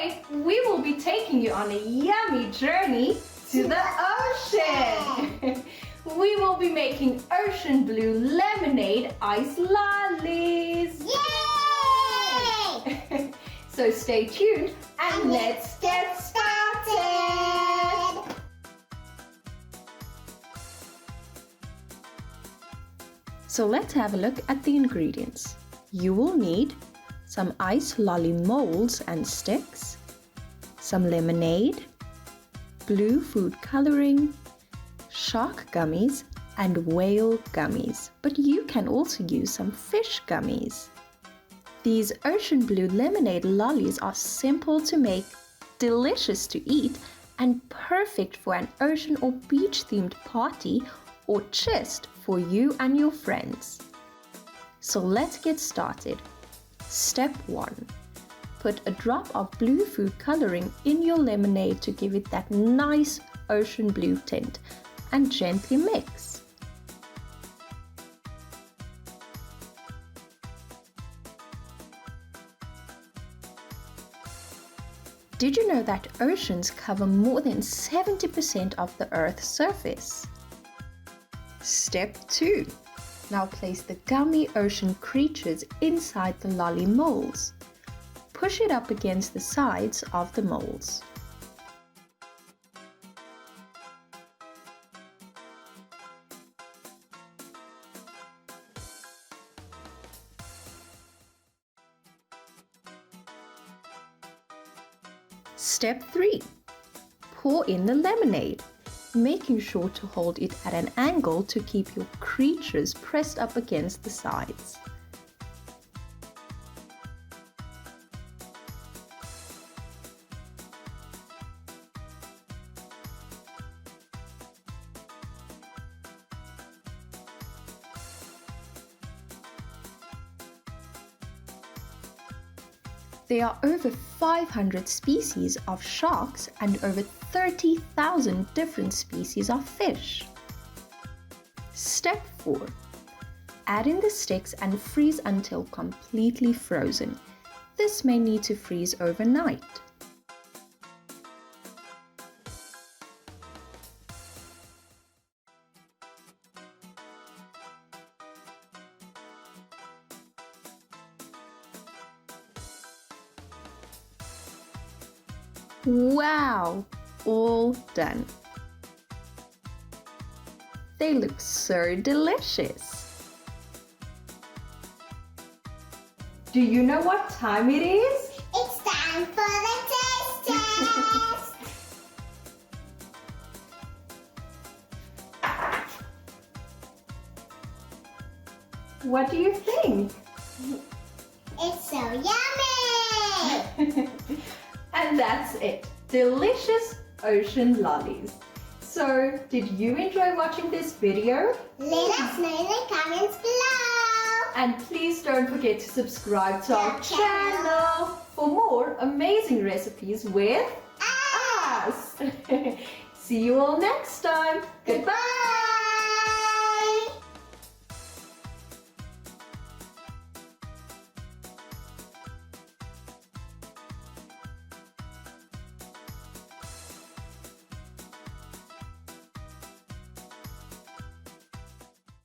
Today, we will be taking you on a yummy journey to the ocean. We will be making ocean blue lemonade ice lollies. Yay! So stay tuned and let's get started. So let's have a look at the ingredients. You will need some ice lolly molds and sticks, some lemonade, blue food coloring, shark gummies and whale gummies, but you can also use some fish gummies. These ocean blue lemonade lollies are simple to make, delicious to eat, and perfect for an ocean or beach themed party or just for you and your friends. So let's get started. Step 1. Put a drop of blue food coloring in your lemonade to give it that nice ocean blue tint and gently mix. Did you know that oceans cover more than 70% of the Earth's surface? Step 2. Now place the gummy ocean creatures inside the lolly molds. Push it up against the sides of the molds. Step 3. Pour in the lemonade, making sure to hold it at an angle to keep your creatures pressed up against the sides. There are over 500 species of sharks and over 30,000 different species of fish. Step 4. Add in the sticks and freeze until completely frozen. This may need to freeze overnight. Wow! All done. They look so delicious. Do you know what time it is? It's time for the taste test! What do you think? It's so yummy! And that's it. Delicious ocean lollies. So, did you enjoy watching this video? Let us know in the comments below! And please don't forget to subscribe to our channel for more amazing recipes with us. See you all next time. Goodbye!